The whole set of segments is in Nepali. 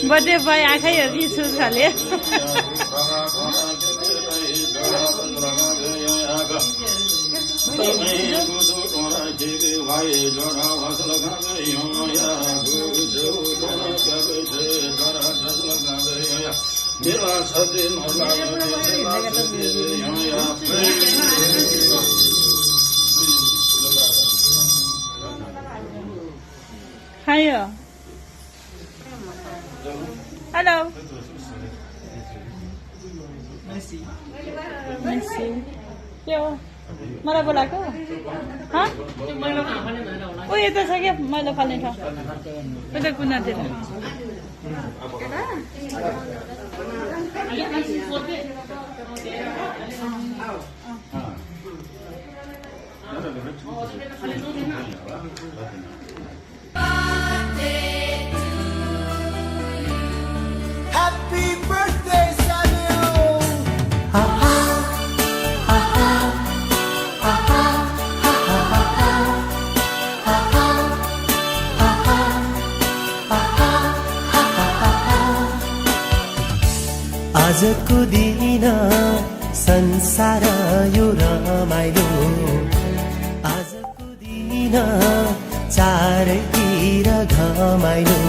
बर्थडे बोय आँखै रिस खाले खायो हेलो के हो मलाई बोलाएको ओ यता छ क्या मैला फाल्ने ठाउँ उता कुनातिर Happy birthday, Samuel! Ha ha ha ha ha ha ha ha. आजको दिन संसार यो रमाइलो आजको दिन चारैतिर घमाइलो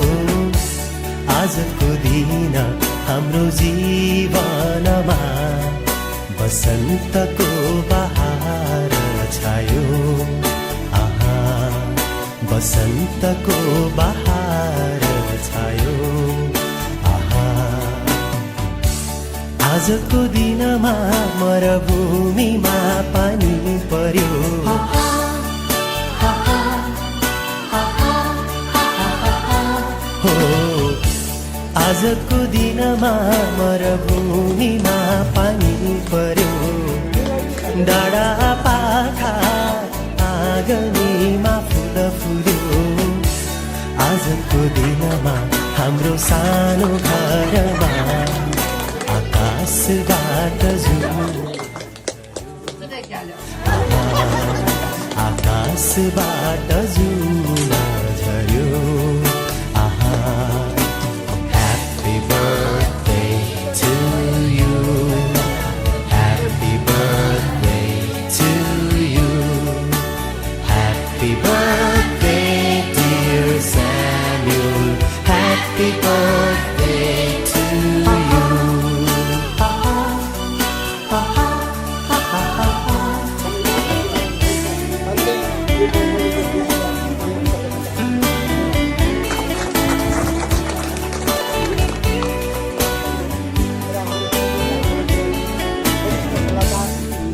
आजको दिन हाम्रो जीवनमा बसन्तको बहार छायो आहा बसन्तको बहार छायो आहा आजको दिनमा मरुभूमिमा पानी पर्यो आजको दिनमा मरुभूमिमा पानी पर्यो डाँडा पाखा आँगनीमा फुल फुल्यो आजको दिनमा हाम्रो सानो घरमा आकाशबाट जुना झर्यो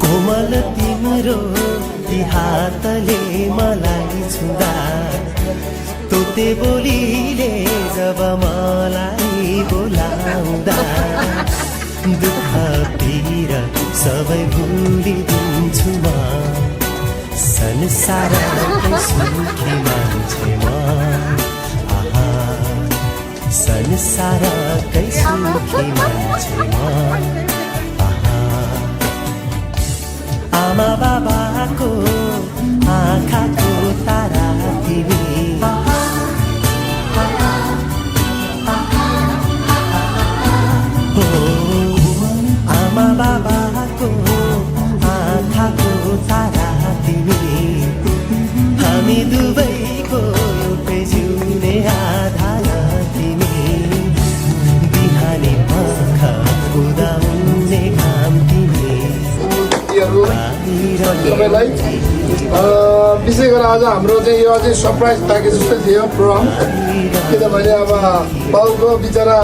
कोमल तिम्रो ती हातले मलाई छुँदा तोते बोलीले जब मलाई बोलाउँदा दुःख पीर सबै भुलिदिन्छु म संसारकै सुखी मान्छे म आहा संसारकै सुखी मान्छे म आमा बाबाको आँखाको तारा तिमी आमा बाबाको आँखाको तारा तिमी हामी दुवैको एउटै जिउने आधार तिमी बिहानी पख उदाउने घाम तिमी सबैलाई विशेष गरेर आज हाम्रो चाहिँ यो अझै सरप्राइज प्याकेज जस्तै थियो प्रोग्राम किनभने अब बाउको बिचरा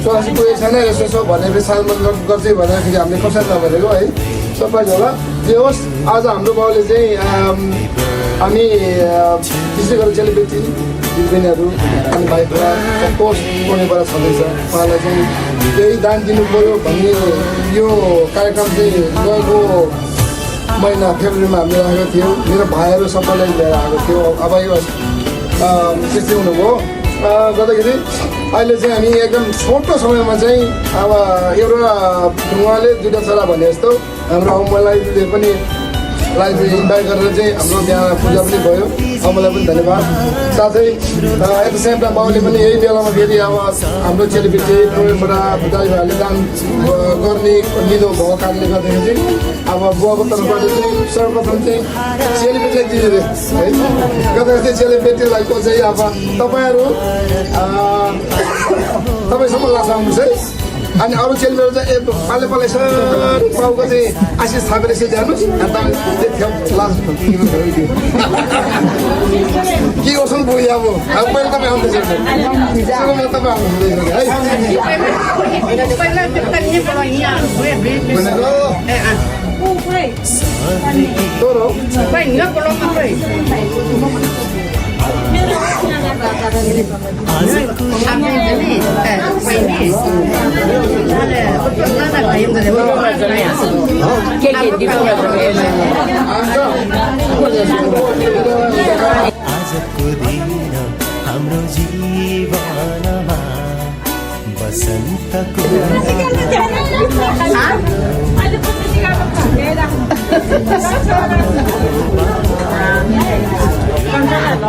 84 पुगेको छैन यसो यसो भनेर सालमान गर्दै भनेर हामीले कसरी नभनेको है सरप्राइज होला जे होस् आज हाम्रो बाउले चाहिँ हामी विशेष गरेर चेलीबेटी दिदीबहिनीहरू अनि भाइ छोरा पोस्ट पुणेबाट छँदैछ उहाँलाई चाहिँ केही दान दिनु पऱ्यो भन्ने यो कार्यक्रम चाहिँ गएको महिना फेब्रुअरीमा हामीले राखेको थियौँ मेरो भाइहरू सबैलाई लिएर आएको थियो अब यो त्यस्तै हुनुभयो गर्दाखेरि अहिले चाहिँ हामी एकदम छोटो समयमा चाहिँ अब एउटा उहाँले दुईवटा छोरा भने जस्तो हाम्रो अम्मालाईले पनि इन्भाइट गरेर चाहिँ हाम्रो त्यहाँ पूजा पनि भयो अम्मालाई पनि धन्यवाद साथै एट द सेम टाइम बाउले पनि यही बेलामा फेरि अब हाम्रो चेलीबेटी प्रोग्रामबाट दाजुभाइहरूले दान गर्ने लिनु भएको कारणले गर्दाखेरि चाहिँ अब बुवाको तर्फबाट चाहिँ सर्वप्रथम चाहिँ चेलीबेटीलाई दिँदै है गर्दाखेरि चाहिँ चेलीबेटीलाईको चाहिँ अब तपाईँहरू तपाईँसम्म लास आउनुहोस् है अनि अरू चेलीबेटी चाहिँ पाले पाले सर बाउको चाहिँ आशिष थापेर यसरी जानुहोस् के गर्छन् बुढी अब पहिला तपाईँ आउँदैछ तपाईँ आउनुहुँदैछ आजको दिन हाम्रो जीवनमा बसन्तको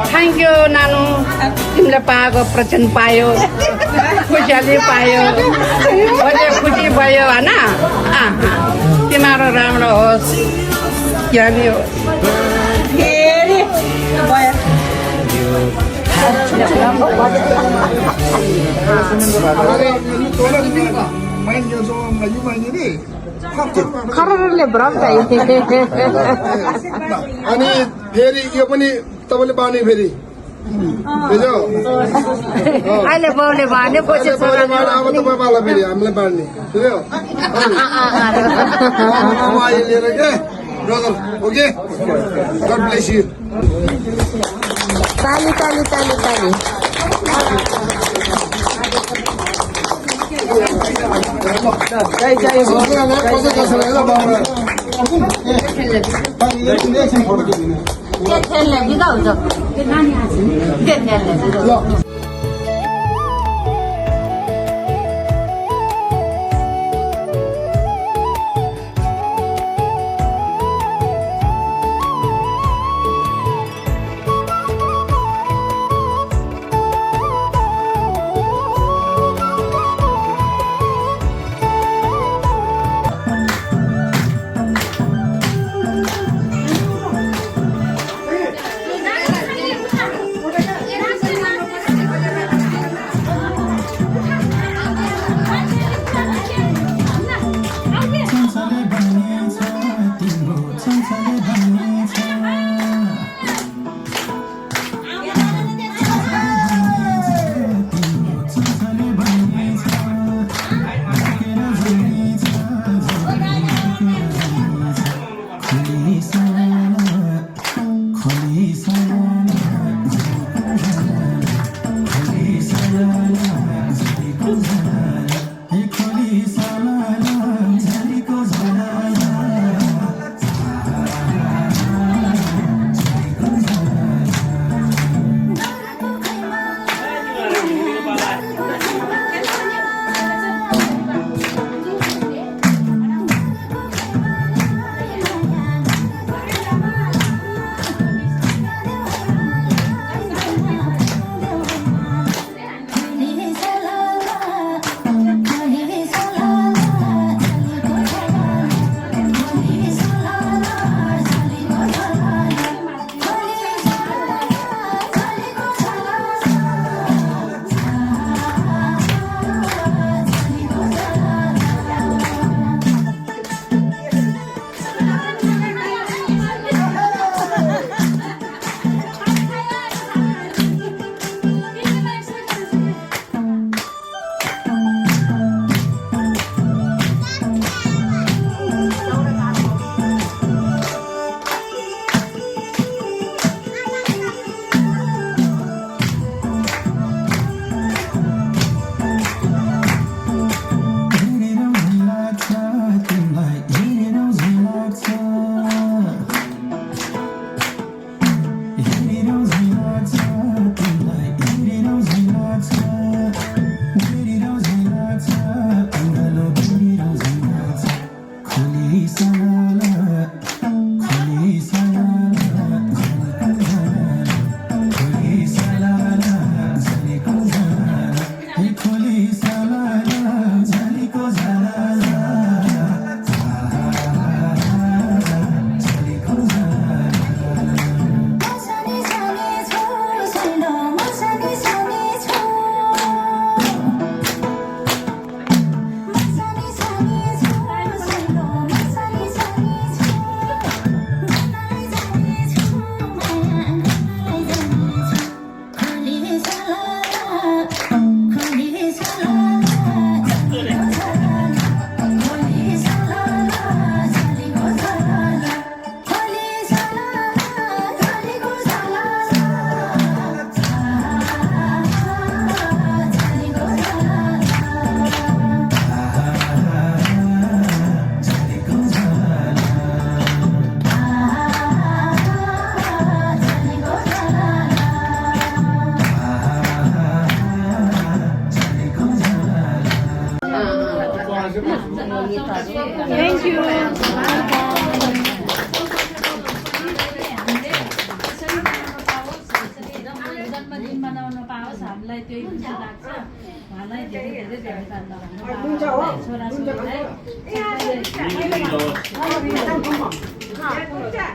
थ्याङ्क यू नानु तिमीले पाएको प्रचण्ड पायो खुसियाली पायो अझै खुसी भयो होइन तिमीहरू राम्रो होस् ज्ञानी होस् अनि फेरि यो पनि तपाईँले बाँड्ने फेरि अहिले बाउले भने पछि अब तपाईँ पाला फेरि हामीलाई बाँड्ने बुझ्यो लिएर के brother okay god bless you ताली ताली ताली ताली खेल्ने बिदा हुन्छ नानी हाँस्ने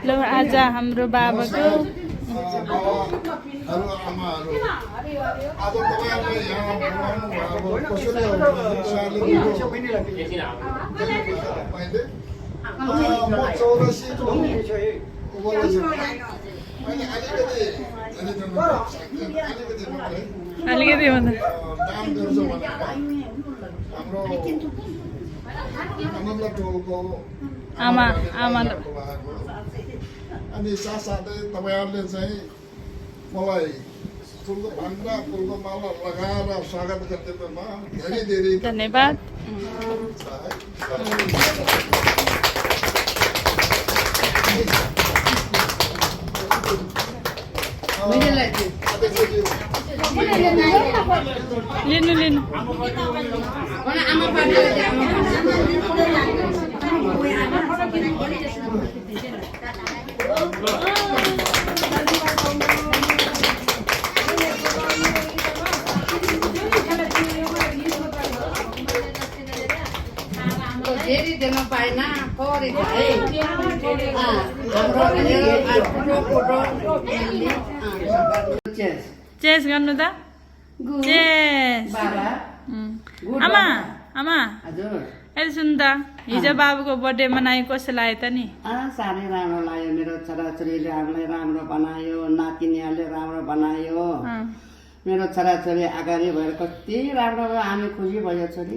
ल आज हाम्रो बाबाको आमाहरू आज तपाईँहरूले यहाँ बोलाउनु भयो कसरी म 84 अलिकति भन्दा दाम गर्छ भने हाम्रो आनन्द टोलको आमा अनि साथसाथै तपाईँहरूले चाहिँ मलाई फुलको भान्डा फुलको माला लगाएर स्वागत गरिदिनुमा धेरै धेरै धन्यवाद। लिनु लिनु धेरै दिन पाएन परेछ है चेस गर्नु त चेस बाबा आमा आमा हजुर अहिले सुन त हिजो बाबुको बर्थडे मनायो कस्तो लाग्यो त नि साह्रै राम्रो लाग्यो मेरो छोराछोरीले हामीलाई राम्रो बनायो नातिनीहरूले राम्रो बनायो मेरो छोराछोरी अगाडि भएर कति राम्रो भयो हामी खुसी भयो छोरी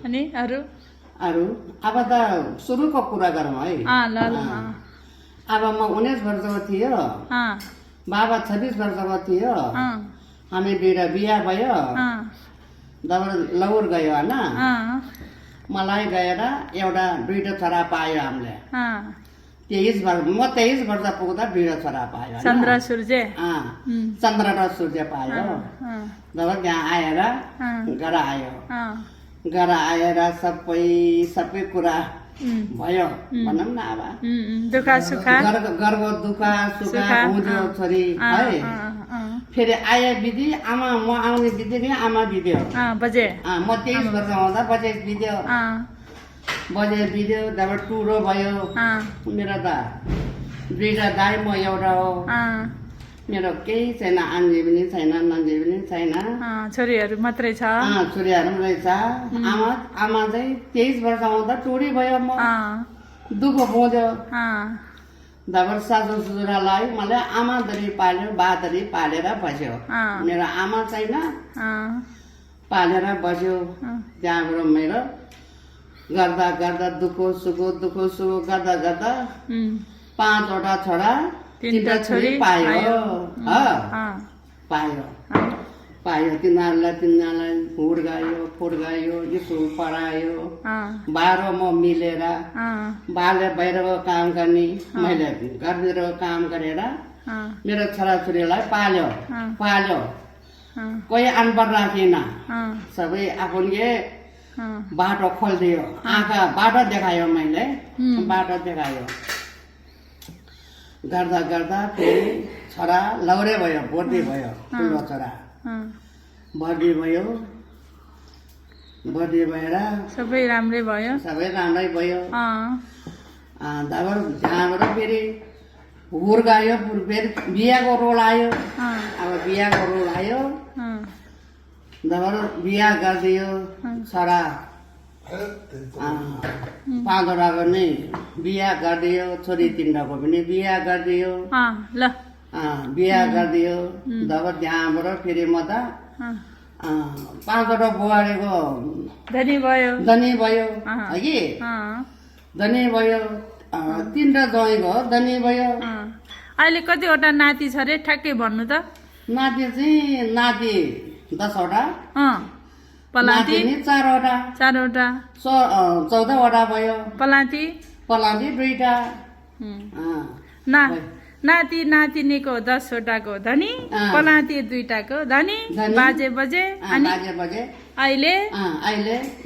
अनि अरू अब त सुरुको कुरा गरौँ है ल ल अब म 19 वर्षको थियो बाबा 26 वर्षको थियो हामी दुईटा बिहा भयो दबर लौर गयो होइन मलाई गएर एउटा दुईटा छोरा पायो हामीले 23 वर्ष म 23 वर्ष पुग्दा दुईटा छोरा पायो चन्द्र सूर्य चन्द्र र सूर्य पायो जब त्यहाँ आएर घर आएर सबै कुरा भयो भनौँ न अब दुःख सुख घरको दुःख सुख बुझ्यो छोरी है फेरि आए विधि आमा म आउने बित्तिकै आमा बित्यो बजे म 23 वर्ष हुँदा बजेट बित्यो तब टुरो भयो मेरो त दुईटा दाइ म एउटा हो मेरो केही छैन आन्जी पनि छैन नन्जी पनि छैन छोरीहरू मात्रै छ छोरीहरू पनि रहेछ आमा चाहिँ 23 वर्ष हुँदा टुरी भयो म दुःख बुझ्यो दबर सासु ससुरालाई मलाई आमाधरी पाल्यो बाधरी पालेर बस्यो मेरो आमा छैन पालेर बस्यो त्यहाँबाट मेरो गर्दा गर्दा दुःख सुख गर्दा 5वटा छोरा 3 छोरी पायो तिनीहरूलाई हुर्कायो स्कुल पढायो 12 म मिलेर बाले बाहिरको काम गर्ने मैले घरभित्रको काम गरेर मेरो छोराछोरीलाई पाल्यो कोही अनपढ राखेन सबै आफूले बाटो खोलिदियो आँखा बाटो देखायो मैले बाटो देखायो गर्दा फेरि छोरा लौरे भयो भर्ती भयो ठुलो छोरा भर्ती भएर सबै राम्रै भयो दाबर जहाँबाट फेरि हुर्कायो फेरि बिहाको रोल आयो दाबर बिहा गरिदियो छोरा 5वटाको नै बिहा गरिदियो छोरी 3टाको पनि बिहा गरिदियो बिहा गरिदियो जब त्यहाँबाट फेरि म त 5वटा बुहारीको धनी भयो कि धनी भयो 3टा ज्वाइँको धनी भयो अहिले कतिवटा नाति छ रे ठ्याक्कै भन्नु त नाति 10वटा पलाती 4वटा 14वटा भयो पलाती 2टा नाति नातिनीको 10वटाको धनी पलाती 2टाको धनी बाजे अनि अहिले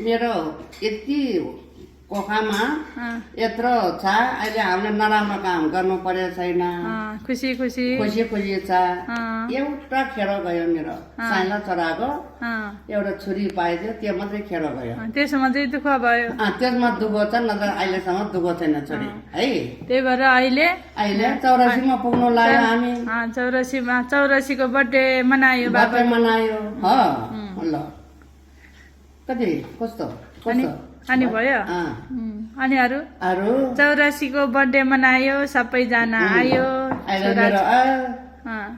मेरो यति कोखामा अँ, यत्रो छ अहिले हामीले नराम्रो काम गर्नु परेको छैन अँ, खुसी खुसी खुसी खुसी छ अँ, एउटा खेर गयो मेरो साइला चराको अँ, एउटा छुरी पाइदियो त्यो मात्रै खेर गयो अँ, त्यसमा चाहिँ दुःख भयो त्यसमा दुःख छ नत्र अहिलेसम्म दुःख छैन छोरी है त्यही भएर अहिले अहिले 84 मा पुग्नु लाग्यो हामी 84 को बर्थडे मनायो बाबा बाबा मनायो ल कति कस्तो कस्तो अनि भयो अँ। अनि अरू अरू 84 को बर्थडे मनायो सबैजना आयो अहिले मेरो अँ,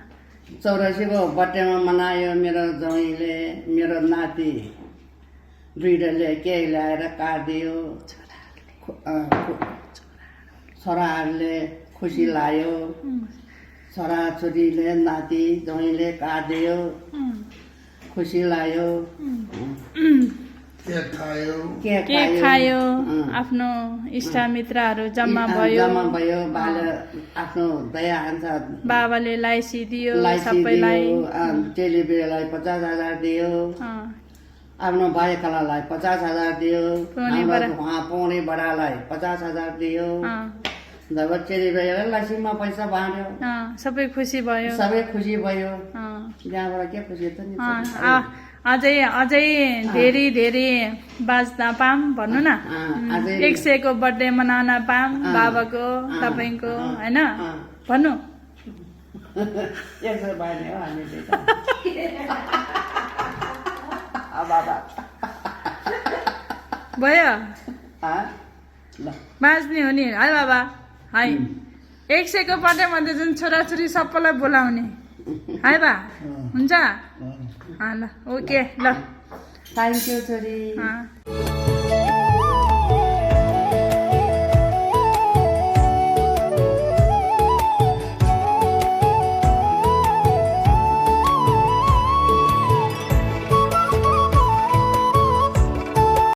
84 को बर्थडेमा मनायो मेरो ज्वाइँले मेरो नाति दुईटाले केही ल्याएर काटिदियो छोराहरूले खुसी लाग्यो छोराछोरीले नाति ज्वाइँले काटिदियो खुसी लाग्यो केक खायो केक खायो आफ्नो इष्टमित्रहरू जम्मा भयो जम्मा भयो बाले आफ्नो दया अनुसार बाबाले लाइसी दियो लाइसी सबैलाई दियो चेलीबेटीलाई 50,000 दियो अँ, आफ्नो भाइकालाई 50,000 दियो पौने बडा। उहाँ पौने बडालाई 50,000 दियो अँ, जब चेलीबेटीलाई लाइसीमा पैसा बाँड्यो अँ, सबै खुसी भयो सबै खुसी भयो अँ, त्यहाँबाट के खुसी त नि अँ, अझै अझै धेरै धेरै बाँच्न पाम भन्नु न अझै 100 को बर्थडे मनाउन पाम बाबाको तपाईँको होइन भन्नु यसो बाँड्ने हो हामीले त बाबा भयो ल बाँच्ने हो नि है बाबा है 100 को बर्थडेमा त जुन छोराछोरी सबैलाई बोलाउने है बा हुन्छ ल ओके ल थ्याङ्क यू छोरी अँ।